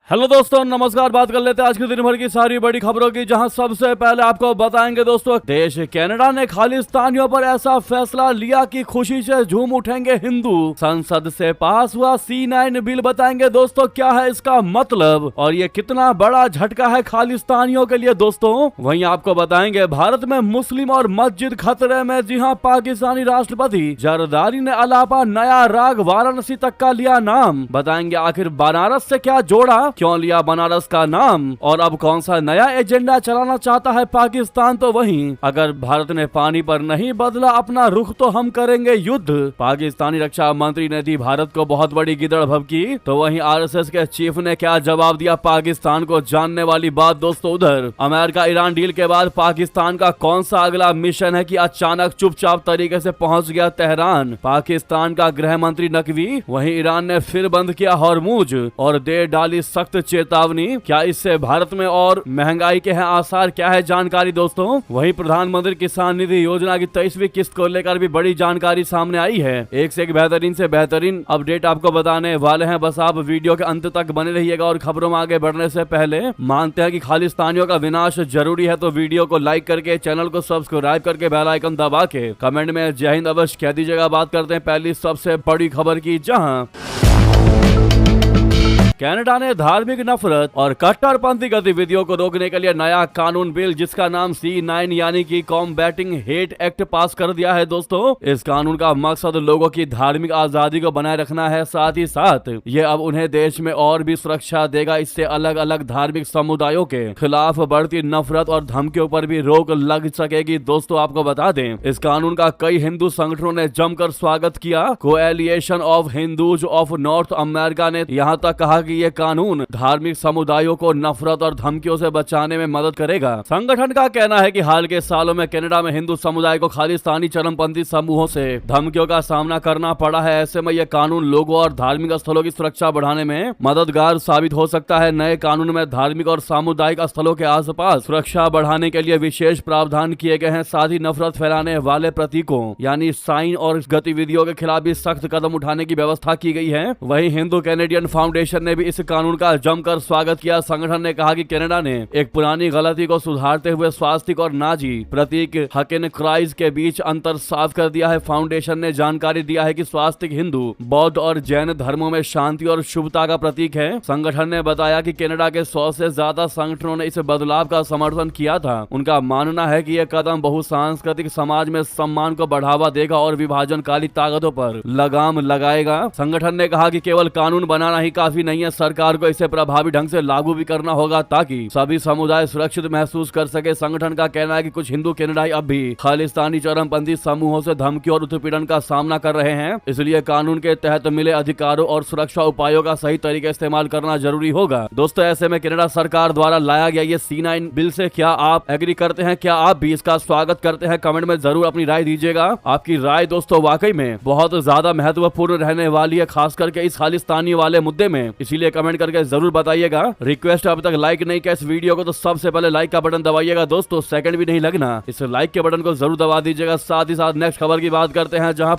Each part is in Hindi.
हेलो दोस्तों, नमस्कार। बात कर लेते हैं आज के दिन भर की सारी बड़ी खबरों की, जहां सबसे पहले आपको बताएंगे दोस्तों, देश कनाडा ने खालिस्तानियों पर ऐसा फैसला लिया कि खुशी से झूम उठेंगे हिंदू। संसद से पास हुआ C9 बिल, बताएंगे दोस्तों क्या है इसका मतलब और ये कितना बड़ा झटका है खालिस्तानियों के लिए दोस्तों। वहीं आपको बताएंगे भारत में मुस्लिम और मस्जिद खतरे में। जी हाँ, पाकिस्तानी राष्ट्रपति जरदारी ने अलापा नया राग वाराणसी तक का लिया नाम। बताएंगे आखिर बनारस से क्या जोड़ा, क्यों लिया बनारस का नाम और अब कौन सा नया एजेंडा चलाना चाहता है पाकिस्तान। तो वहीं अगर भारत ने पानी पर नहीं बदला अपना रुख तो हम करेंगे युद्ध। पाकिस्तानी रक्षा मंत्री ने दी भारत को बहुत बड़ी गिदड़ भभकी। तो वहीं RSS के चीफ ने क्या जवाब दिया पाकिस्तान को, जानने वाली बात दोस्तों। उधर अमेरिका ईरान डील के बाद पाकिस्तान का कौन सा अगला मिशन है कि अचानक चुपचाप तरीके से पहुंच गया तेहरान। पाकिस्तान का गृह मंत्री नकवी। वहीं ईरान ने फिर बंद किया हॉर्मुज और दे डाली सख्त चेतावनी। क्या इससे भारत में और महंगाई के हैं आसार, क्या है जानकारी दोस्तों। वहीं प्रधानमंत्री किसान निधि योजना की 23वीं किस्त को लेकर भी बड़ी जानकारी सामने आई है। एक से एक बेहतरीन से बेहतरीन अपडेट आपको बताने वाले हैं, बस आप वीडियो के अंत तक बने रहिएगा। और खबरों में आगे बढ़ने से पहले मानते हैं कि खालिस्तानियों का विनाश जरूरी है, तो वीडियो को लाइक करके चैनल को सब्सक्राइब करके बेल आइकन दबा के कमेंट में जय हिंद अवश्य कह दीजिएगा। बात करते हैं पहली सबसे बड़ी खबर की, जहां कनाडा ने धार्मिक नफरत और कट्टरपंथी गतिविधियों को रोकने के लिए नया कानून बिल, जिसका नाम C9 यानी कि कॉम्बैटिंग हेट एक्ट पास कर दिया है दोस्तों। इस कानून का मकसद लोगों की धार्मिक आजादी को बनाए रखना है, साथ ही साथ ये अब उन्हें देश में और भी सुरक्षा देगा। इससे अलग अलग धार्मिक समुदायों के खिलाफ बढ़ती नफरत और धमकियों पर भी रोक लग सकेगी दोस्तों। आपको बता दें, इस कानून का कई हिंदू संगठनों ने जमकर स्वागत किया। Coalition of Hindus of North America ने यहाँ तक कहा कि ये कानून धार्मिक समुदायों को नफरत और धमकियों से बचाने में मदद करेगा। संगठन का कहना है कि हाल के सालों में कनाडा में हिंदू समुदाय को खालिस्तानी चरमपंथी समूहों से धमकियों का सामना करना पड़ा है। ऐसे में यह कानून लोगों और धार्मिक स्थलों की सुरक्षा बढ़ाने में मददगार साबित हो सकता है। नए कानून में धार्मिक और सामुदायिक स्थलों के आसपास सुरक्षा बढ़ाने के लिए विशेष प्रावधान किए गए हैं। साथ ही नफरत फैलाने वाले प्रतीकों यानी साइन और गतिविधियों के खिलाफ भी सख्त कदम उठाने की व्यवस्था की गई है। वहीं हिंदू कैनेडियन फाउंडेशन ने भी इस कानून का जमकर स्वागत किया। संगठन ने कहा कि कनाडा ने एक पुरानी गलती को सुधारते हुए स्वास्तिक और नाजी प्रतीक हकेन क्राइज के बीच अंतर साफ कर दिया है। फाउंडेशन ने जानकारी दिया है कि स्वास्तिक हिंदू, बौद्ध और जैन धर्मों में शांति और शुभता का प्रतीक है। संगठन ने बताया कि कनाडा के 100 से ज्यादा संगठनों ने इस बदलाव का समर्थन किया था। उनका मानना है कि यह कदम बहुसांस्कृतिक समाज में सम्मान को बढ़ावा देगा और विभाजनकारी ताकतों पर लगाम लगाएगा। संगठन ने कहा कि केवल कानून बनाना ही काफी नहीं है, सरकार को इसे प्रभावी ढंग से लागू भी करना होगा ताकि सभी समुदाय सुरक्षित महसूस कर सके। संगठन का कहना है कि कुछ हिंदू कनाडाई अब भी खालिस्तानी चरमपंथी समूहों से धमकी और उत्पीड़न का सामना कर रहे हैं, इसलिए कानून के तहत मिले अधिकारों और सुरक्षा उपायों का सही तरीके इस्तेमाल करना जरूरी होगा। दोस्तों, ऐसे में कनाडा सरकार द्वारा लाया गया ये C9 बिल से क्या आप एग्री करते हैं, क्या आप भी इसका स्वागत करते हैं? कमेंट में जरूर अपनी राय दीजिएगा। आपकी राय दोस्तों वाकई में बहुत ज्यादा महत्वपूर्ण रहने वाली है, खास करके इस खालिस्तानी वाले मुद्दे में, इसीलिए कमेंट करके जरूर बताइएगा। रिक्वेस्ट अब तक लाइक नहीं किया इस वीडियो को तो सबसे पहले लाइक का बटन दबाइएगा दोस्तों, सेकंड भी नहीं लगना। इस लाइक के बटन को जरूर दबा दीजिएगा। साथ ही साथ नेक्स्ट खबर की बात करते हैं, जहां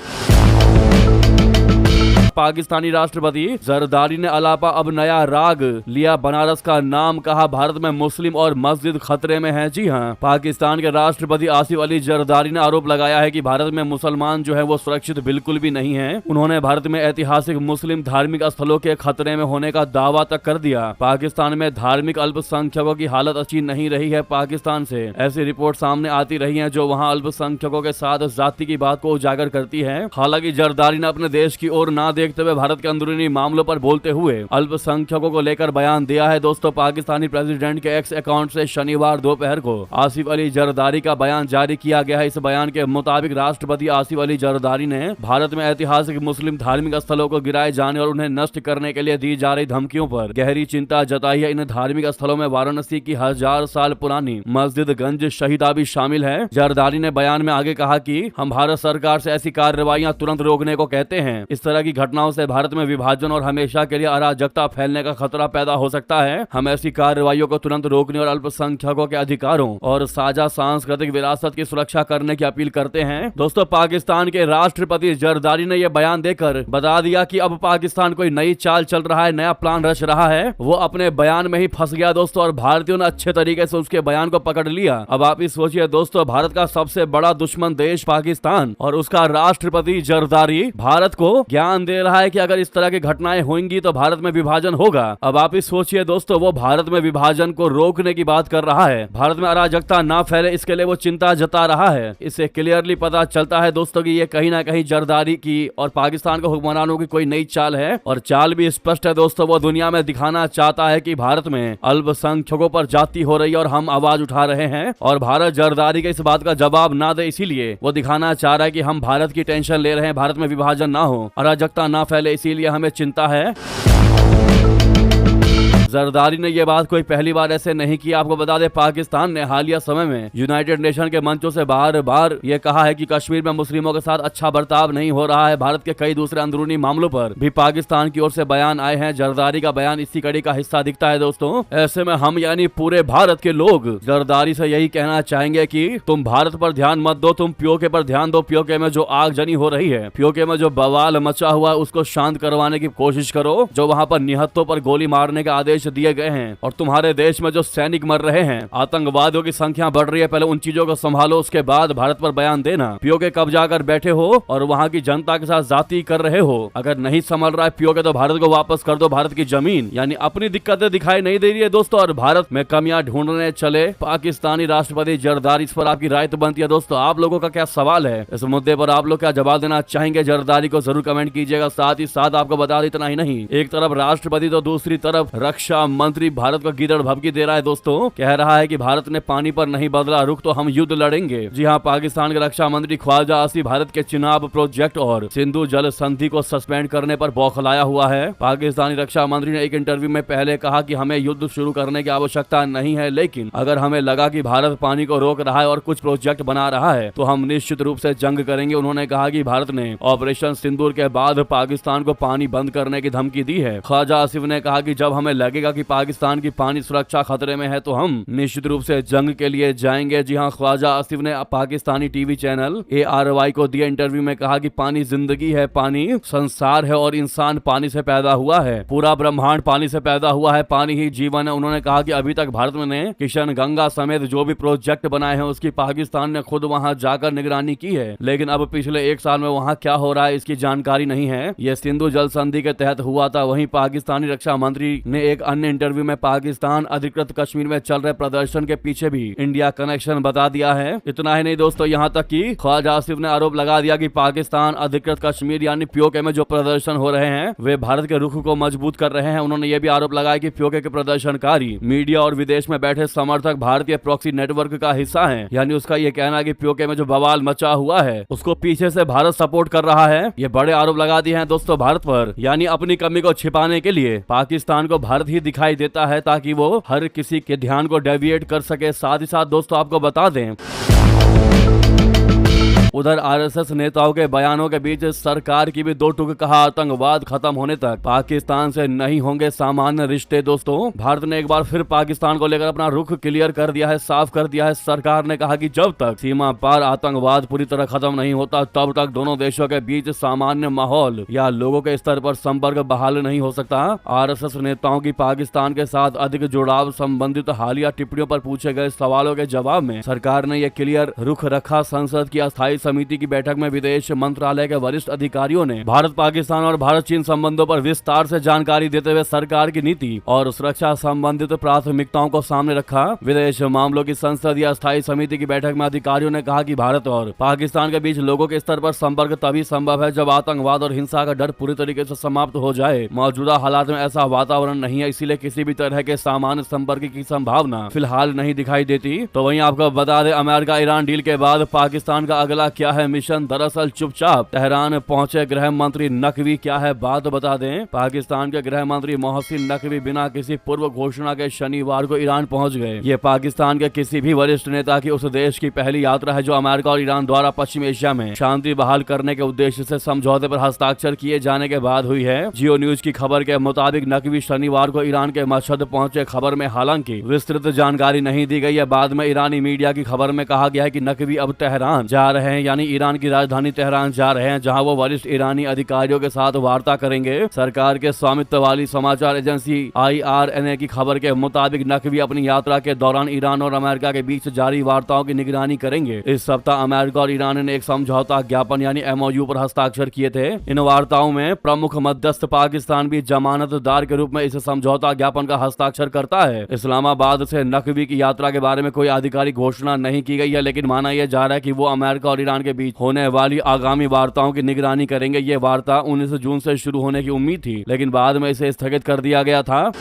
पाकिस्तानी राष्ट्रपति जरदारी ने अलापा अब नया राग लिया बनारस का नाम, कहा भारत में मुस्लिम और मस्जिद खतरे में है। जी हां, पाकिस्तान के राष्ट्रपति आसिफ अली जरदारी ने आरोप लगाया है कि भारत में मुसलमान जो है वो सुरक्षित बिल्कुल भी नहीं है। उन्होंने भारत में ऐतिहासिक मुस्लिम धार्मिक स्थलों के खतरे में होने का दावा तक कर दिया। पाकिस्तान में धार्मिक अल्पसंख्यकों की हालत अच्छी नहीं रही है। पाकिस्तान से ऐसी रिपोर्ट सामने आती रही है जो वहाँ अल्पसंख्यकों के साथ जाति की बात को उजागर करती है। हालांकि जरदारी ने अपने देश की ओर ना देखते हुए भारत के अंदरूनी मामलों पर बोलते हुए अल्पसंख्यकों को लेकर बयान दिया है। दोस्तों, पाकिस्तानी प्रेसिडेंट के एक्स अकाउंट से शनिवार दोपहर को आसिफ अली जरदारी का बयान जारी किया गया है। इस बयान के मुताबिक राष्ट्रपति आसिफ अली जरदारी ने भारत में ऐतिहासिक मुस्लिम धार्मिक स्थलों को गिराए जाने और उन्हें नष्ट करने के लिए दी जा रही धमकियों पर गहरी चिंता जताई है। इन धार्मिक स्थलों में वाराणसी की 1000 साल पुरानी मस्जिद गंज शहीदा भी शामिल है। जरदारी ने बयान में आगे कहा कि हम भारत सरकार से ऐसी कार्रवाइयां तुरंत रोकने को कहते हैं। इस तरह की घटना घटनाओं से भारत में विभाजन और हमेशा के लिए अराजकता फैलने का खतरा पैदा हो सकता है। हम ऐसी कार्रवाइयों को तुरंत रोकने और अल्पसंख्यकों के अधिकारों और साझा सांस्कृतिक विरासत की सुरक्षा करने की अपील करते हैं। दोस्तों, पाकिस्तान के राष्ट्रपति जरदारी ने यह बयान देकर बता दिया कि अब पाकिस्तान कोई नई चाल चल रहा है, नया प्लान रच रहा है। वो अपने बयान में ही फंस गया दोस्तों, और भारतीयों ने अच्छे तरीके से उसके बयान को पकड़ लिया। अब आप ही सोचिए दोस्तों, भारत का सबसे बड़ा दुश्मन देश पाकिस्तान और उसका राष्ट्रपति जरदारी भारत को ज्ञान दे रहा है कि अगर इस तरह की घटनाएं होंगी तो भारत में विभाजन होगा। अब आप ही सोचिए दोस्तों, वो भारत में विभाजन को रोकने की बात कर रहा है, भारत में अराजकता ना फैले इसके लिए वो चिंता जता रहा है। इससे क्लियरली पता चलता है दोस्तों कि ये कहीं ना कहीं जरदारी की और पाकिस्तान के हुक्मरानों की कोई नई चाल है, और चाल भी स्पष्ट है दोस्तों। वो दुनिया में दिखाना चाहता है कि भारत में अल्पसंख्यकों पर जाति हो रही है और हम आवाज उठा रहे हैं, और भारत जरदारी के इस बात का जवाब ना दे, इसीलिए वो दिखाना चाह रहा है कि हम भारत की टेंशन ले रहे हैं, भारत में विभाजन ना हो, अराजकता ना फैले, इसीलिए हमें चिंता है। जरदारी ने यह बात कोई पहली बार ऐसे नहीं की। आपको बता दें, पाकिस्तान ने हालिया समय में यूनाइटेड नेशन के मंचों से बार बार ये कहा है कि कश्मीर में मुस्लिमों के साथ अच्छा बर्ताव नहीं हो रहा है। भारत के कई दूसरे अंदरूनी मामलों पर भी पाकिस्तान की ओर से बयान आए हैं। जरदारी का बयान इसी कड़ी का हिस्सा दिखता है दोस्तों। ऐसे में हम यानी पूरे भारत के लोग जरदारी से यही कहना चाहेंगे कि तुम भारत पर ध्यान मत दो, तुम पीओके पर ध्यान दो। पीओके में जो आगजनी हो रही है, पीओके में जो बवाल मचा हुआ है, उसको शांत करवाने की कोशिश करो। जो वहाँ पर निहत्तों पर गोली मारने का आदेश दिए गए हैं और तुम्हारे देश में जो सैनिक मर रहे हैं, आतंकवादियों की संख्या बढ़ रही है, पहले उन चीजों को संभालो, उसके बाद भारत पर बयान देना। पीओके कब जाकर बैठे हो और वहाँ की जनता के साथ जाति कर रहे हो। अगर नहीं संभल रहा है पीओके तो भारत को वापस कर दो। भारत की जमीन यानी अपनी दिक्कतें दिखाई नहीं दे रही है दोस्तों, और भारत में कमियां ढूंढने चले पाकिस्तानी राष्ट्रपति जरदारी। इस पर आपकी राय तो बनती है दोस्तों, आप लोगों का क्या सवाल है इस मुद्दे पर? आप लोग क्या जवाब देना चाहेंगे जरदारी को? जरूर कमेंट कीजिएगा। साथ ही साथ आपको बता दें, इतना ही नहीं, एक तरफ राष्ट्रपति तो दूसरी तरफ रक्षा मंत्री भारत को गिदड़ भभकी दे रहा है दोस्तों। कह रहा है कि भारत ने पानी पर नहीं बदला रुख तो हम युद्ध लड़ेंगे। जी हाँ, पाकिस्तान के रक्षा मंत्री ख्वाजा आसिफ भारत के चिनाब प्रोजेक्ट और सिंधु जल संधि को सस्पेंड करने पर बौखलाया हुआ है। पाकिस्तानी रक्षा मंत्री ने एक इंटरव्यू में पहले कहा कि हमें युद्ध शुरू करने की आवश्यकता नहीं है, लेकिन अगर हमें लगा कि भारत पानी को रोक रहा है और कुछ प्रोजेक्ट बना रहा है तो हम निश्चित रूप से जंग करेंगे। उन्होंने कहा कि भारत ने ऑपरेशन सिंदूर के बाद पाकिस्तान को पानी बंद करने की धमकी दी है। ख्वाजा आसिफ ने कहा कि जब हमें लगेगा कि पाकिस्तान की पानी सुरक्षा खतरे में है तो हम निश्चित रूप से जंग के लिए जाएंगे। जी हाँ, ख्वाजा आसिफ ने पाकिस्तानी टीवी चैनल ARY को दिए इंटरव्यू में कहा कि पानी जिंदगी है, पानी संसार है और इंसान पानी से पैदा हुआ है। पूरा ब्रह्मांड पानी से पैदा हुआ है, पानी ही जीवन है। उन्होंने कहा कि अभी तक भारत ने किशन गंगा समेत जो भी प्रोजेक्ट बनाए हैं उसकी पाकिस्तान ने खुद वहां जाकर निगरानी की है, लेकिन अब पिछले एक साल में वहां क्या हो रहा है इसकी जानकारी नहीं है। यह सिंधु जल संधि के तहत हुआ था। वहीं पाकिस्तानी रक्षा मंत्री ने एक अन्य इंटरव्यू में पाकिस्तान अधिकृत कश्मीर में चल रहे प्रदर्शन के पीछे भी इंडिया कनेक्शन बता दिया है। इतना ही नहीं दोस्तों, यहाँ तक कि ख्वाजा आसिफ ने आरोप लगा दिया कि पाकिस्तान अधिकृत कश्मीर यानी पीओके में जो प्रदर्शन हो रहे हैं वे भारत के रुख को मजबूत कर रहे हैं। उन्होंने ये भी आरोप लगाया कि पीओके के प्रदर्शनकारी मीडिया और विदेश में बैठे समर्थक भारतीय प्रॉक्सी नेटवर्क का हिस्सा है। यानी उसका ये कहना है कि पीओके में जो बवाल मचा हुआ है उसको पीछे से भारत सपोर्ट कर रहा है। ये बड़े आरोप लगा दिए हैं दोस्तों भारत पर। यानी अपनी कमी को छिपाने के लिए पाकिस्तान को भारत ही दिखाई देता है ताकि वो हर किसी के ध्यान को डेविएट कर सके। साथ ही साथ दोस्तों आपको बता दें, उधर आरएसएस नेताओं के बयानों के बीच सरकार की भी दो टूक कहा, आतंकवाद खत्म होने तक पाकिस्तान से नहीं होंगे सामान्य रिश्ते। दोस्तों, भारत ने एक बार फिर पाकिस्तान को लेकर अपना रुख क्लियर कर दिया है, साफ कर दिया है। सरकार ने कहा कि जब तक सीमा पार आतंकवाद पूरी तरह खत्म नहीं होता तब तक दोनों देशों के बीच सामान्य माहौल या लोगों के स्तर पर संपर्क बहाल नहीं हो सकता। आरएसएस नेताओं की पाकिस्तान के साथ अधिक जुड़ाव संबंधित हालिया टिप्पणियों पर पूछे गए सवालों के जवाब में सरकार ने यह क्लियर रुख रखा। संसद की अस्थायी समिति की बैठक में विदेश मंत्रालय के वरिष्ठ अधिकारियों ने भारत पाकिस्तान और भारत चीन संबंधों पर विस्तार से जानकारी देते हुए सरकार की नीति और सुरक्षा संबंधित प्राथमिकताओं को सामने रखा। विदेश मामलों की संसदीय अस्थायी समिति की बैठक में अधिकारियों ने कहा कि भारत और पाकिस्तान के बीच लोगों के स्तर पर संपर्क तभी संभव है जब आतंकवाद और हिंसा का डर पूरी तरीके से समाप्त हो जाए। मौजूदा हालात में ऐसा वातावरण नहीं है, इसीलिए किसी भी तरह के सामान्य संपर्क की संभावना फिलहाल नहीं दिखाई देती। तो वहीं आपको बता दें, अमेरिका ईरान डील के बाद पाकिस्तान का अगला क्या है मिशन? दरअसल चुपचाप तेहरान पहुंचे गृह मंत्री नकवी। क्या है बात बता दें, पाकिस्तान के गृह मंत्री मोहसिन नकवी बिना किसी पूर्व घोषणा के शनिवार को ईरान पहुंच गए। ये पाकिस्तान के किसी भी वरिष्ठ नेता की उस देश की पहली यात्रा है जो अमेरिका और ईरान द्वारा पश्चिम एशिया में शांति बहाल करने के उद्देश्य से समझौते पर हस्ताक्षर किए जाने के बाद हुई है। जियो न्यूज की खबर के मुताबिक नकवी शनिवार को ईरान के मशहद पहुंचे। खबर में हालांकि विस्तृत जानकारी नहीं दी गई है। बाद में ईरानी मीडिया की खबर में कहा गया है कि नकवी अब तेहरान जा रहे हैं, यानी ईरान की राजधानी तेहरान जा रहे हैं, जहां वो वरिष्ठ ईरानी अधिकारियों के साथ वार्ता करेंगे। सरकार के स्वामित्व वाली समाचार एजेंसी IRNA की खबर के मुताबिक नकवी अपनी यात्रा के दौरान ईरान और अमेरिका के बीच जारी वार्ताओं की निगरानी करेंगे। इस सप्ताह अमेरिका और ईरान ने एक समझौता ज्ञापन यानी MOU पर हस्ताक्षर किए थे। इन वार्ताओं में प्रमुख मध्यस्थ पाकिस्तान भी जमानतदार के रूप में इस समझौता ज्ञापन का हस्ताक्षर करता है। इस्लामाबाद से नकवी की यात्रा के बारे में कोई आधिकारिक घोषणा नहीं की गई है, लेकिन माना यह जा रहा है कि वो अमेरिका और ईरान के बीच होने वाली आगामी वार्ताओं की निगरानी करेंगे। ये वार्ता 19 जून से शुरू होने की उम्मीद थी, लेकिन बाद में इसे स्थगित कर दिया गया था।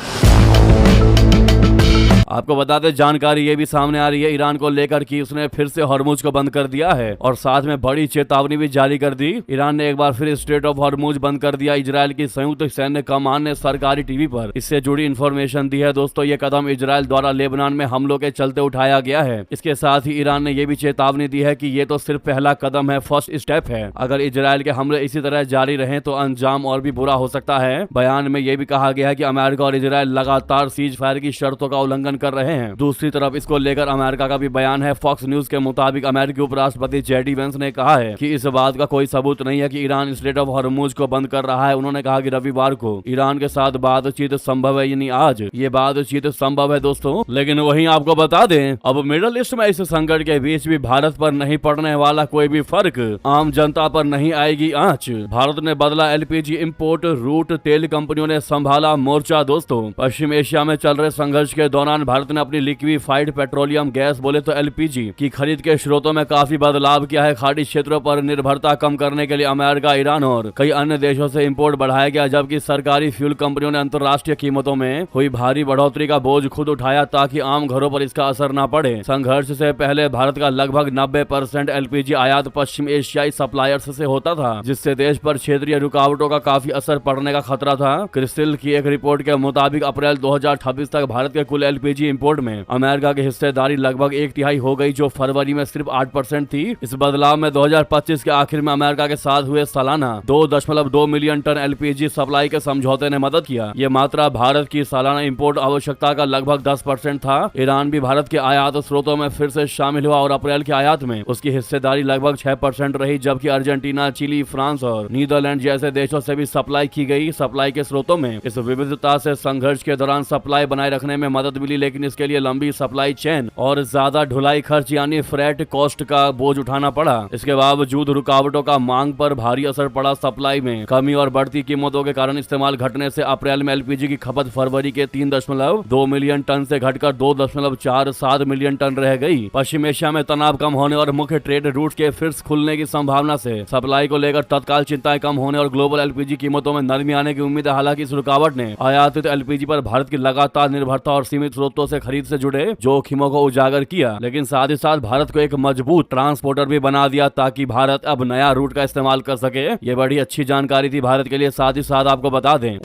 आपको बता दें, जानकारी ये भी सामने आ रही है ईरान को लेकर कि उसने फिर से हॉर्मुज को बंद कर दिया है और साथ में बड़ी चेतावनी भी जारी कर दी। ईरान ने एक बार फिर स्ट्रेट ऑफ हॉर्मुज बंद कर दिया। इजराइल की संयुक्त सैन्य कमान ने सरकारी टीवी पर इससे जुड़ी इंफॉर्मेशन दी है। दोस्तों, ये कदम इजराइल द्वारा लेबनान में हमलों के चलते उठाया गया है। इसके साथ ही ईरान ने यह भी चेतावनी दी है कि ये तो सिर्फ पहला कदम है, फर्स्ट स्टेप है। अगर इजराइल के हमले इसी तरह जारी रहे तो अंजाम और भी बुरा हो सकता है। बयान में यह भी कहा गया है कि अमेरिका और इजराइल लगातार सीज फायर की शर्तों का उल्लंघन कर रहे हैं। दूसरी तरफ इसको लेकर अमेरिका का भी बयान है। फॉक्स न्यूज के मुताबिक अमेरिकी उपराष्ट्रपति JD वेंस ने कहा है कि इस बात का कोई सबूत नहीं है कि ईरान स्ट्रेट ऑफ हॉर्मुज को बंद कर रहा है। उन्होंने कहा कि रविवार को ईरान के साथ बातचीत संभव है, यानी आज ये बातचीत संभव है दोस्तों। लेकिन वहीं आपको बता दें, अब मिडल ईस्ट में इस संकट के बीच भी भारत पर नहीं पड़ने वाला कोई भी फर्क, आम जनता पर नहीं आएगी आंच। भारत ने बदला LPG इंपोर्ट रूट, तेल कंपनियों ने संभाला मोर्चा। दोस्तों, पश्चिम एशिया में चल रहे संघर्ष के दौरान भारत ने अपनी लिक्विफाइड पेट्रोलियम गैस बोले तो LPG की खरीद के स्रोतों में काफी बदलाव किया है। खाड़ी क्षेत्रों पर निर्भरता कम करने के लिए अमेरिका, ईरान और कई अन्य देशों से इंपोर्ट बढ़ाया गया, जबकि सरकारी फ्यूल कंपनियों ने अंतर्राष्ट्रीय कीमतों में हुई भारी बढ़ोतरी का बोझ खुद उठाया ताकि आम घरों पर इसका असर न पड़े। संघर्ष से पहले भारत का लगभग 90% LPG आयात पश्चिम एशियाई सप्लायर्स से होता था, जिससे देश पर क्षेत्रीय रुकावटों का काफी असर पड़ने का खतरा था। क्रिसिल की एक रिपोर्ट के मुताबिक अप्रैल 2026 तक भारत के कुल LPG इंपोर्ट में अमेरिका की हिस्सेदारी लगभग 1/3 हो गई, जो फरवरी में सिर्फ 8% थी। इस बदलाव में 2025 के आखिर में अमेरिका के साथ हुए सालाना 2.2 मिलियन टन LPG सप्लाई के समझौते ने मदद किया। ये मात्रा भारत की सालाना इंपोर्ट आवश्यकता का लगभग 10% था। ईरान भी भारत के आयात स्रोतों में फिर से शामिल हुआ और अप्रैल के आयात में उसकी हिस्सेदारी लगभग 6% रही, जबकि अर्जेंटीना, चिली, फ्रांस और नीदरलैंड जैसे देशों से भी सप्लाई की गई। सप्लाई के स्रोतों में इस विविधता से संघर्ष के दौरान सप्लाई बनाए रखने में मदद मिली, लेकिन इसके लिए लंबी सप्लाई चेन और ज्यादा ढुलाई खर्च यानी फ्रेट कॉस्ट का बोझ उठाना पड़ा। इसके बावजूद रुकावटों का मांग पर भारी असर पड़ा। सप्लाई में कमी और बढ़ती कीमतों के कारण इस्तेमाल घटने से अप्रैल में LPG की खपत फरवरी के 3.2 मिलियन टन से घटकर 2.47 मिलियन टन रह गई। पश्चिम एशिया में तनाव कम होने और मुख्य ट्रेड रूट के फिर खुलने की संभावना से सप्लाई को लेकर तत्काल चिंताएं कम होने और ग्लोबल LPG कीमतों में नरमी आने की उम्मीद है। हालांकि इस रुकावट ने आयातित LPG पर भारत की लगातार निर्भरता और सीमित स्रोतों से खरीद से जुड़े जोखिमों को उजागर किया, लेकिन साथ ही साथ भारत को एक मजबूत ट्रांसपोर्टर भी बना दिया ताकि भारत अब नया रूट का इस्तेमाल कर सके। ये बड़ी अच्छी जानकारी थी भारत के लिए। साथ ही साथ आपको बता दें,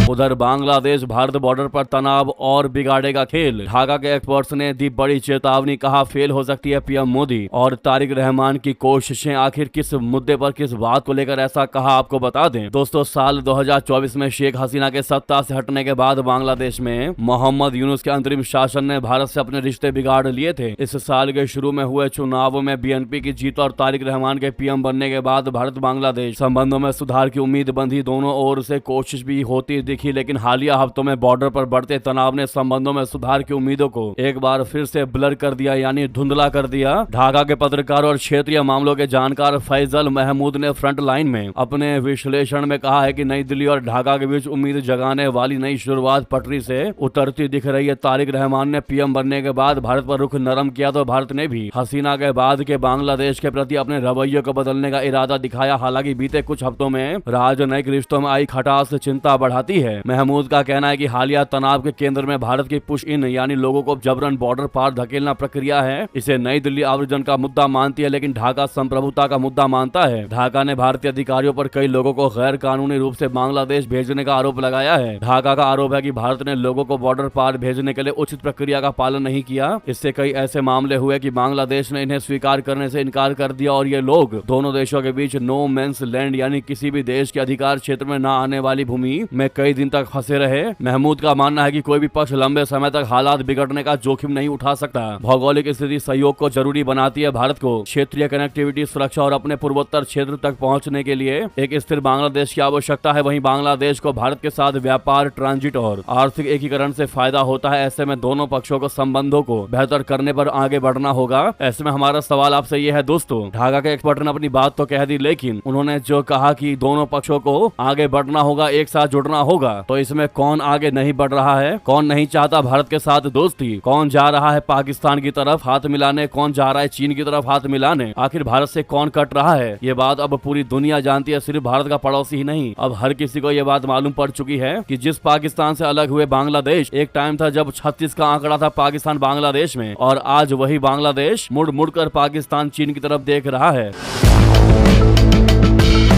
उधर बांग्लादेश भारत बॉर्डर पर तनाव और बिगाड़ेगा खेल। ढाका के एक्सपर्ट्स ने दी बड़ी चेतावनी, कहा फेल हो सकती है PM मोदी और तारिक रहमान की कोशिशें। आखिर किस मुद्दे पर, किस बात को लेकर ऐसा कहा, आपको बता दें। दोस्तों, साल 2024 में शेख हसीना के सत्ता से हटने के बाद बांग्लादेश में मोहम्मद यूनुस के अंतरिम शासन ने भारत से अपने रिश्ते बिगाड़ लिए थे। इस साल के शुरू में हुए चुनावों में BNP की जीत और तारिक रहमान के PM बनने के बाद भारत बांग्लादेश संबंधों में सुधार की उम्मीद बंधी। दोनों ओर से कोशिश भी होती दिखी, लेकिन हालिया हफ्तों में बॉर्डर पर बढ़ते तनाव ने संबंधों में सुधार की उम्मीदों को एक बार फिर से ब्लर कर दिया, यानी धुंधला कर दिया। ढाका के पत्रकार और क्षेत्रीय मामलों के जानकार फैजल महमूद ने फ्रंट लाइन में अपने विश्लेषण में कहा है कि नई दिल्ली और ढाका के बीच उम्मीद जगाने वाली नई शुरुआत पटरी से उतरती दिख रही है। तारिक रहमान ने PM बनने के बाद भारत पर रुख नरम किया तो भारत ने भी हसीना के बाद के बांग्लादेश के प्रति अपने रवैये को बदलने का इरादा दिखाया। हालांकि बीते कुछ हफ्तों में राजनयिक रिश्तों में आई खटास चिंता बढ़ाती है। है। महमूद का कहना है कि हालिया तनाव के केंद्र में भारत की पुश इन यानी लोगों को जबरन बॉर्डर पार धकेलना प्रक्रिया है। इसे नई दिल्ली आव्रजन का मुद्दा मानती है, लेकिन ढाका संप्रभुता का मुद्दा मानता है। ढाका ने भारतीय अधिकारियों पर कई लोगों को गैर कानूनी रूप से बांग्लादेश भेजने का आरोप लगाया है। ढाका का आरोप है कि भारत ने लोगों को बॉर्डर पार भेजने के लिए उचित प्रक्रिया का पालन नहीं किया। इससे कई ऐसे मामले हुए कि बांग्लादेश ने इन्हें स्वीकार करने से इनकार कर दिया और ये लोग दोनों देशों के बीच नो मेंस लैंड यानी किसी भी देश के अधिकार क्षेत्र में न आने वाली भूमि में कई दिन तक फंसे रहे। महमूद का मानना है कि कोई भी पक्ष लंबे समय तक हालात बिगड़ने का जोखिम नहीं उठा सकता। भौगोलिक स्थिति सहयोग को जरूरी बनाती है। भारत को क्षेत्रीय कनेक्टिविटी, सुरक्षा और अपने पूर्वोत्तर क्षेत्र तक पहुंचने के लिए एक स्थिर बांग्लादेश की आवश्यकता है। वहीं बांग्लादेश को भारत के साथ व्यापार, ट्रांजिट और आर्थिक एकीकरण से फायदा होता है। ऐसे में दोनों पक्षों को संबंधों को बेहतर करने पर आगे बढ़ना होगा। ऐसे में हमारा सवाल आपसे ये है दोस्तों, ढाका के एक्सपर्ट ने अपनी बात तो कह दी, लेकिन उन्होंने जो कहा कि दोनों पक्षों को आगे बढ़ना होगा, एक साथ जुड़ना होगा, तो इसमें कौन आगे नहीं बढ़ रहा है? कौन नहीं चाहता भारत के साथ दोस्ती? कौन जा रहा है पाकिस्तान की तरफ हाथ मिलाने? कौन जा रहा है चीन की तरफ हाथ मिलाने? आखिर भारत से कौन कट रहा है? ये बात अब पूरी दुनिया जानती है, सिर्फ भारत का पड़ोसी ही नहीं। अब हर किसी को ये बात मालूम पड़ चुकी है कि जिस पाकिस्तान से अलग हुए बांग्लादेश, एक टाइम था जब 36 का आंकड़ा था पाकिस्तान बांग्लादेश में, और आज वही बांग्लादेश मुड़ मुड़ कर पाकिस्तान चीन की तरफ देख रहा है।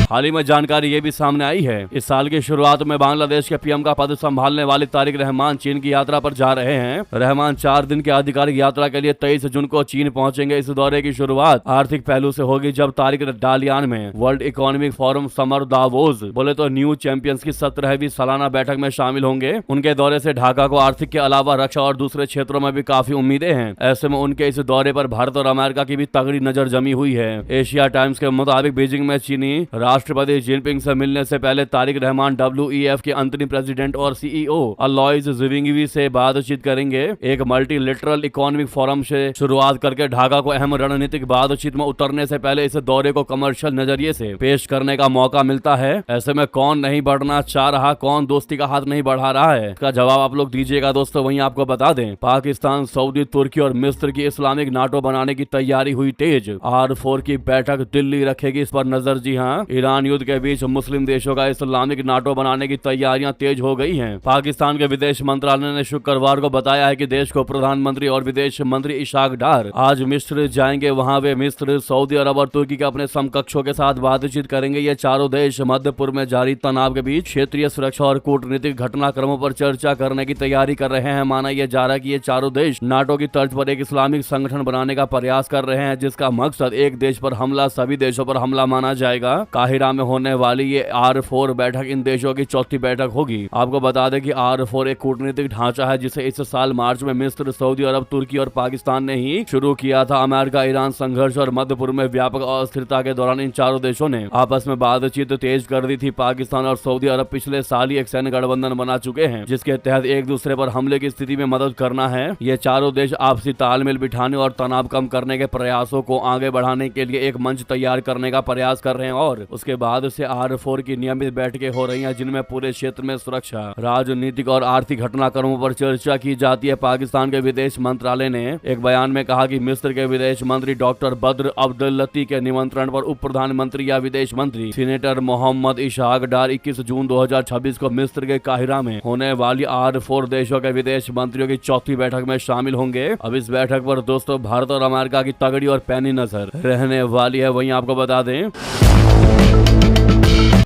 हाल ही में जानकारी ये भी सामने आई है, इस साल की शुरुआत में बांग्लादेश के पीएम का पद संभालने वाले तारिक रहमान चीन की यात्रा पर जा रहे हैं। रहमान 4 दिन की आधिकारिक यात्रा के लिए 23 जून को चीन पहुंचेंगे। इस दौरे की शुरुआत आर्थिक पहलू से होगी, जब तारिक डालियान में world economic forum summer Davos बोले तो न्यू चैंपियंस की 17वीं सालाना बैठक में शामिल होंगे। उनके दौरे से ढाका को आर्थिक के अलावा रक्षा और दूसरे क्षेत्रों में भी काफी उम्मीदें हैं। ऐसे में उनके इस दौरे पर भारत और अमेरिका की भी तगड़ी नजर जमी हुई है। एशिया टाइम्स के मुताबिक बीजिंग में चीनी राष्ट्रपति जिनपिंग से मिलने से पहले तारिक रहमान WEF के अंतरिम प्रेसिडेंट और CEO अलोइस ज़िविंगवी से बातचीत करेंगे। एक मल्टीलेटरल इकोनॉमिक फोरम से शुरुआत करके ढाका को अहम रणनीतिक बातचीत में उतरने से पहले इस दौरे को कमर्शियल नजरिए से पेश करने का मौका मिलता है। ऐसे में कौन नहीं बढ़ना चाह रहा, कौन दोस्ती का हाथ नहीं बढ़ा रहा है, इसका जवाब आप लोग दीजिएगा दोस्तों। वहीं आपको बता दें, पाकिस्तान, सऊदी, तुर्की और मिस्र की इस्लामिक नाटो बनाने की तैयारी हुई तेज। R4 की बैठक दिल्ली रखेगी इस पर नजर। जी हाँ, ईरान युद्ध के बीच मुस्लिम देशों का इस्लामिक नाटो बनाने की तैयारियां तेज हो गई हैं। पाकिस्तान के विदेश मंत्रालय ने शुक्रवार को बताया है कि देश को प्रधानमंत्री और विदेश मंत्री इशाक डार आज मिस्र जाएंगे। वहां वे मिस्र, सऊदी अरब और तुर्की के अपने समकक्षों के साथ बातचीत करेंगे। ये चारों देश मध्य पूर्व में जारी तनाव के बीच क्षेत्रीय सुरक्षा और कूटनीतिक घटनाक्रमों पर चर्चा करने की तैयारी कर रहे हैं। माना यह जा रहा है कि ये चारों देश नाटो की तर्ज पर एक इस्लामिक संगठन बनाने का प्रयास कर रहे हैं, जिसका मकसद एक देश पर हमला सभी देशों पर हमला माना जाएगा। काहिरा में होने वाली ये R4 बैठक इन देशों की चौथी बैठक होगी। आपको बता दें कि R4 एक कूटनीतिक ढांचा है जिसे इस साल मार्च में मिस्र, सऊदी अरब, तुर्की और पाकिस्तान ने ही शुरू किया था। अमेरिका ईरान संघर्ष और मध्य पूर्व में व्यापक अस्थिरता के दौरान इन चारों देशों ने आपस में बातचीत तेज कर दी थी। पाकिस्तान और सऊदी अरब पिछले साल ही एक सैन्य गठबंधन बना चुके हैं, जिसके तहत एक दूसरे पर हमले की स्थिति में मदद करना है। ये चारों देश आपसी तालमेल बिठाने और तनाव कम करने के प्रयासों को आगे बढ़ाने के लिए एक मंच तैयार करने का प्रयास कर रहे हैं। और उसके बाद से R4 की नियमित बैठकें हो रही हैं, जिनमें पूरे क्षेत्र में सुरक्षा, राजनीतिक और आर्थिक घटनाक्रमों पर चर्चा की जाती है। पाकिस्तान के विदेश मंत्रालय ने एक बयान में कहा कि मिस्र के विदेश मंत्री डॉक्टर बद्र अब्दुल्लती के निमंत्रण पर उप प्रधानमंत्री या विदेश मंत्री सीनेटर मोहम्मद इशाक डार 21 जून 2026 को मिस्र के काहिरा में होने वाली R4 देशों के विदेश मंत्रियों की चौथी बैठक में शामिल होंगे। अब इस बैठक पर दोस्तों भारत और अमेरिका की तगड़ी और पैनी नजर रहने वाली है। वहीं आपको बता दें,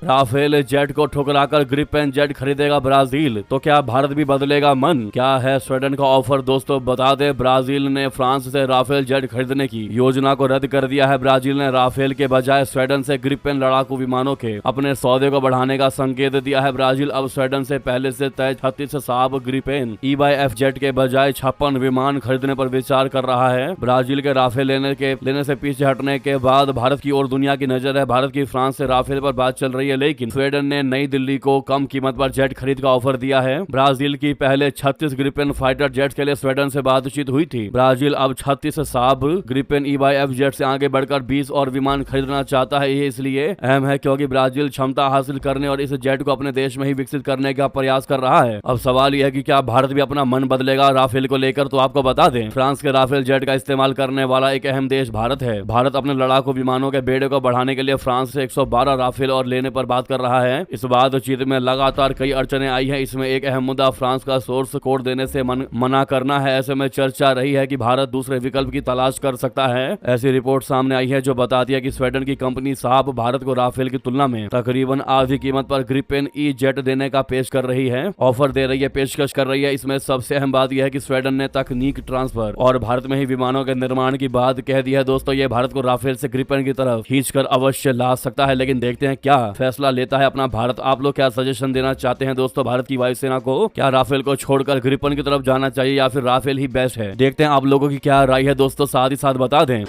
राफेल जेट को ठुकराकर ग्रिपेन जेट खरीदेगा ब्राजील, तो क्या भारत भी बदलेगा मन? क्या है स्वीडन का ऑफर? दोस्तों बता दें, ब्राजील ने फ्रांस से राफेल जेट खरीदने की योजना को रद्द कर दिया है। ब्राजील ने राफेल के बजाय स्वीडन से ग्रिपेन लड़ाकू विमानों के अपने सौदे को बढ़ाने का संकेत दिया है। ब्राजील अब स्वीडन से पहले से तय 36 साब ग्रिपेन EF जेट के बजाय 56 विमान खरीदने पर विचार कर रहा है। ब्राजील के राफेल लेने से पीछे हटने के बाद भारत की ओर दुनिया की नजर है। भारत की फ्रांस से राफेल पर बात चल रही है, लेकिन स्वीडन ने नई दिल्ली को कम कीमत पर जेट खरीद का ऑफर दिया है। ब्राजील की पहले 36 ग्रिपेन फाइटर जेट के लिए स्वीडन से बातचीत हुई थी। ब्राजील अब 36 साब ग्रिपेन EF जेट से आगे बढ़कर 20 और विमान खरीदना चाहता है। ये इसलिए अहम है क्योंकि ब्राजील क्षमता हासिल करने और इस जेट को अपने देश में ही विकसित करने का प्रयास कर रहा है। अब सवाल यह है कि क्या भारत भी अपना मन बदलेगा राफेल को लेकर? तो आपको बता दें, फ्रांस के राफेल जेट का इस्तेमाल करने वाला एक अहम देश भारत है। भारत अपने लड़ाकू विमानों के बेड़े को बढ़ाने के लिए फ्रांस से 112 राफेल और लेने पर पर बात कर रहा है। इस बातचीत में लगातार कई अड़चने आई है। इसमें एक अहम मुद्दा फ्रांस का सोर्स कोड देने से मना करना है। ऐसे में चर्चा रही है कि भारत दूसरे विकल्प की तलाश कर सकता है। ऐसी रिपोर्ट सामने आई है जो बताती है कि स्वीडन की कंपनी साब भारत को राफेल की तुलना में तकरीबन आधी कीमत पर ग्रिपेन ई जेट देने का पेश कर रही है, ऑफर दे रही है, पेशकश कर रही है। इसमें सबसे अहम बात यह है कि स्वीडन ने तकनीक ट्रांसफर और भारत में ही विमानों के निर्माण की बात कह दी है। दोस्तों ये भारत को राफेल से ग्रिपेन की तरफ खींचकर अवश्य ला सकता है, लेकिन देखते हैं क्या फैसला लेता है अपना भारत। आप लोग क्या सजेशन देना चाहते हैं दोस्तों भारत की वायुसेना को? क्या राफेल को छोड़कर ग्रिपेन की तरफ जाना चाहिए या फिर राफेल ही बेस्ट है? देखते हैं आप लोगों की क्या राय है दोस्तों, साथ ही साथ बता दें।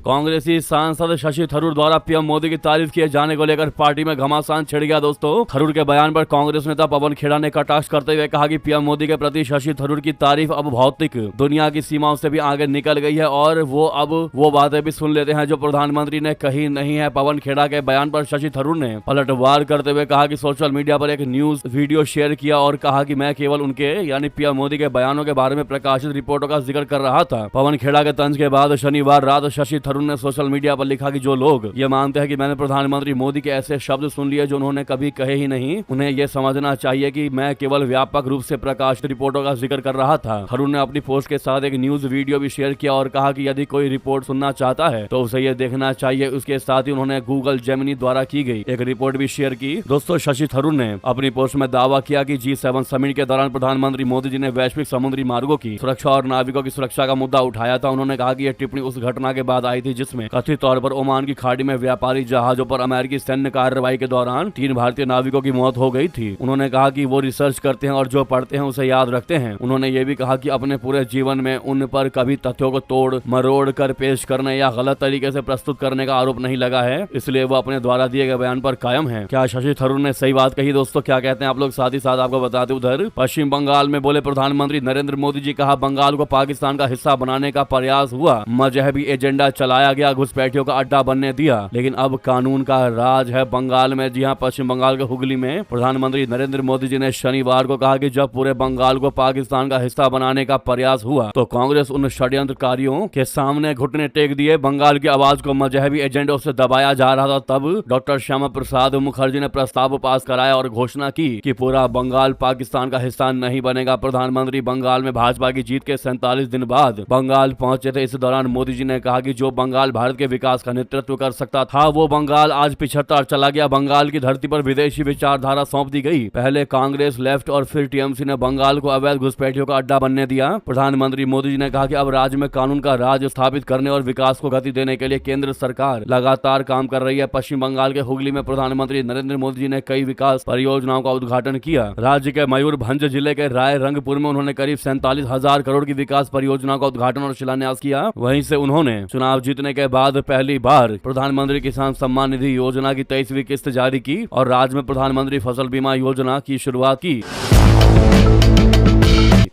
कांग्रेसी सांसद शशि थरूर द्वारा पीएम मोदी की तारीफ किए जाने को लेकर पार्टी में घमासान छिड़ गया। दोस्तों थरूर के बयान पर कांग्रेस नेता पवन खेड़ा ने कटाक्ष करते हुए कहा कि पीएम मोदी के प्रति शशि थरूर की तारीफ अब भौतिक दुनिया की सीमाओं से भी आगे निकल गई है और वो अब वो बातें भी सुन लेते हैं जो प्रधानमंत्री ने कही नहीं है। पवन खेड़ा के बयान पर शशि थरूर ने पलटवार करते हुए कहा कि सोशल मीडिया पर एक न्यूज वीडियो शेयर किया और कहा कि मैं केवल उनके यानी पीएम मोदी के बयानों के बारे में प्रकाशित रिपोर्टों का जिक्र कर रहा था। पवन खेड़ा के तंज के बाद शनिवार रात शशि थरूर ने सोशल मीडिया पर लिखा कि जो लोग ये मानते हैं कि मैंने प्रधानमंत्री मोदी के ऐसे शब्द सुन लिए जो उन्होंने कभी कहे ही नहीं, उन्हें यह समझना चाहिए कि मैं केवल व्यापक रूप से प्रकाशित रिपोर्टों का जिक्र कर रहा था। थरूर ने अपनी पोस्ट के साथ एक न्यूज वीडियो भी शेयर किया और कहा कि यदि कोई रिपोर्ट सुनना चाहता है तो उसे ये देखना चाहिए। उसके साथ ही उन्होंने गूगल जेमिनी द्वारा की गई एक रिपोर्ट भी शेयर की। दोस्तों शशि थरूर ने अपनी पोस्ट में दावा किया कि G7 समिट के दौरान प्रधानमंत्री मोदी जी ने वैश्विक समुद्री मार्गों की सुरक्षा और नाविकों की सुरक्षा का मुद्दा उठाया था। उन्होंने कहा कि यह टिप्पणी उस घटना के बाद आई थी जिसमें कथित तौर पर ओमान की खाड़ी में व्यापारी जहाजों पर अमेरिकी सैन्य कार्रवाई के दौरान 3 भारतीय नाविकों की मौत हो गई थी। उन्होंने कहा कि वो रिसर्च करते हैं और जो पढ़ते हैं उसे याद रखते हैं। उन्होंने ये भी कहा कि अपने पूरे जीवन में उन पर कभी तथ्यों को तोड़ मरोड़ कर पेश करने या गलत तरीके से प्रस्तुत करने का आरोप नहीं लगा है, इसलिए वो अपने द्वारा दिए गए बयान पर कायम है। क्या शशि थरूर ने सही बात कही? दोस्तों क्या कहते हैं आप लोग? साथ ही साथ आपको बताते उधर पश्चिम बंगाल में बोले प्रधानमंत्री नरेंद्र मोदी जी, कहा बंगाल को पाकिस्तान का हिस्सा बनाने का प्रयास हुआ, मजहबी एजेंडा चलाया गया, घुसपैठियों का अड्डा बनने दिया, लेकिन अब कानून का राज है बंगाल में। जी हां, पश्चिम बंगाल के हुगली में प्रधानमंत्री नरेंद्र मोदी जी ने शनिवार को कहा कि जब पूरे बंगाल को पाकिस्तान का हिस्सा बनाने का प्रयास हुआ तो कांग्रेस उन षड्यंत्रकारियों के सामने घुटने टेक दिए। बंगाल की आवाज को मजहबी एजेंडों से दबाया जा रहा था। तब डॉक्टर श्यामा प्रसाद मुखर्जी ने प्रस्ताव पास कराया और घोषणा की कि पूरा बंगाल पाकिस्तान का हिस्सा नहीं बनेगा। प्रधानमंत्री बंगाल में भाजपा की जीत के 47 दिन बाद बंगाल पहुंचे थे। इस दौरान मोदी जी ने कहा कि जो बंगाल भारत के विकास का नेतृत्व कर सकता था वो बंगाल आज पिछड़ता चला गया। बंगाल की धरती पर विदेशी विचारधारा सौंप दी गई। पहले कांग्रेस लेफ्ट और फिर टीएमसी ने बंगाल को अवैध घुसपैठियों का अड्डा बनने दिया। प्रधानमंत्री मोदी जी ने कहा कि अब राज्य में कानून का राज स्थापित करने और विकास को गति देने के लिए केंद्र सरकार लगातार काम कर रही है। पश्चिम बंगाल के हुगली में प्रधानमंत्री नरेंद्र मोदी जी ने कई विकास परियोजनाओं का उद्घाटन किया। राज्य के मयूरभंज जिले के राय रंगपुर में उन्होंने करीब 47,000 करोड़ की विकास परियोजनाओं का उद्घाटन और शिलान्यास किया। वहीं से उन्होंने चुनाव जीतने के बाद पहली बार प्रधानमंत्री किसान सम्मान निधि योजना की 23वीं किस्त जारी की और राज्य में प्रधानमंत्री फसल बीमा योजना की शुरुआत की।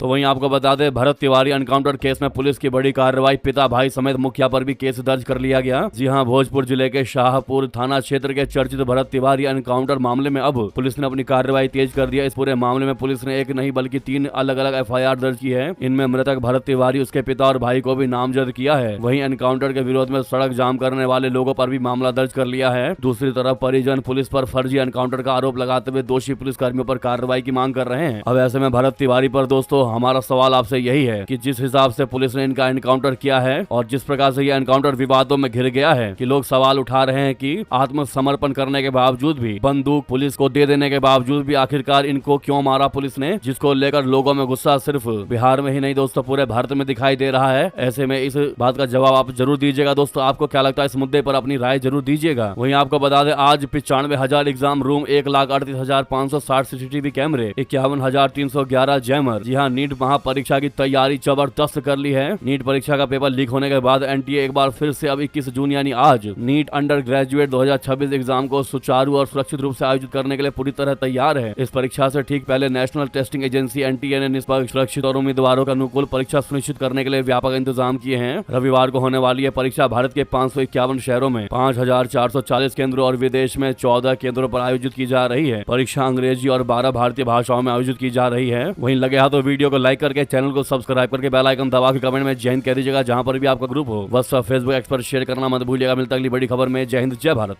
तो वहीं आपको बता दें भरत तिवारी एनकाउंटर केस में पुलिस की बड़ी कार्रवाई, पिता भाई समेत मुखिया पर भी केस दर्ज कर लिया गया। जी हां, भोजपुर जिले के शाहपुर थाना क्षेत्र के चर्चित भरत तिवारी एनकाउंटर मामले में अब पुलिस ने अपनी कार्रवाई तेज कर दिया। इस पूरे मामले में पुलिस ने एक नहीं बल्कि 3 अलग अलग FIR दर्ज की है। इनमें मृतक भरत तिवारी, उसके पिता और भाई को भी नामजद किया है। वहीं एनकाउंटर के विरोध में सड़क जाम करने वाले लोगों पर भी मामला दर्ज कर लिया है। दूसरी तरफ परिजन पुलिस पर फर्जी एनकाउंटर का आरोप लगाते हुए दोषी पुलिस कर्मियों पर कार्रवाई की मांग कर रहे हैं। अब ऐसे में भरत तिवारी पर दोस्तों हमारा सवाल आपसे यही है कि जिस हिसाब से पुलिस ने इनका एनकाउंटर किया है और जिस प्रकार से यह एनकाउंटर विवादों में घिर गया है कि लोग सवाल उठा रहे हैं कि आत्मसमर्पण करने के बावजूद भी, बंदूक पुलिस को दे देने के बावजूद भी आखिरकार इनको क्यों मारा पुलिस ने, जिसको लेकर लोगों में गुस्सा सिर्फ बिहार में ही नहीं दोस्तों पूरे भारत में दिखाई दे रहा है। ऐसे में इस बात का जवाब आप जरूर दीजिएगा। दोस्तों आपको क्या लगता है इस मुद्दे पर अपनी राय जरूर दीजिएगा। वहीं आपको बता दें आज 95,000 एग्जाम रूम, 1,38,560 CCTV कैमरे, 51,311 जैमर। जी हाँ, नीट महापरीक्षा की तैयारी जबरदस्त कर ली है। नीट परीक्षा का पेपर लीक होने के बाद NTA एक बार फिर से अब 21 जून यानी आज नीट अंडर ग्रेजुएट 2026 एग्जाम को सुचारू और सुरक्षित रूप से आयोजित करने के लिए पूरी तरह तैयार है। इस परीक्षा से ठीक पहले नेशनल टेस्टिंग एजेंसी NTA ने निष्पक्ष, सुरक्षित और उम्मीदवारों का अनुकूल परीक्षा सुनिश्चित करने के लिए व्यापक इंतजाम किए हैं। रविवार को होने वाली यह परीक्षा भारत के 551 शहरों में 5,440 केंद्रों और विदेश में 14 केंद्रों पर आयोजित की जा रही है। परीक्षा अंग्रेजी और 12 भारतीय भाषाओं में आयोजित की जा रही है। वहीं लगे हाथों वीडियो को लाइक करके चैनल को सब्सक्राइब करके बेल आइकन दबा के कमेंट में जय हिंद कह दीजिएगा। जहां पर भी आपका ग्रुप हो व्हाट्सएप फेसबुक एक्स पर शेयर करना मत भूलिएगा। मिलता अगली बड़ी खबर में। जय हिंद, जय भारत।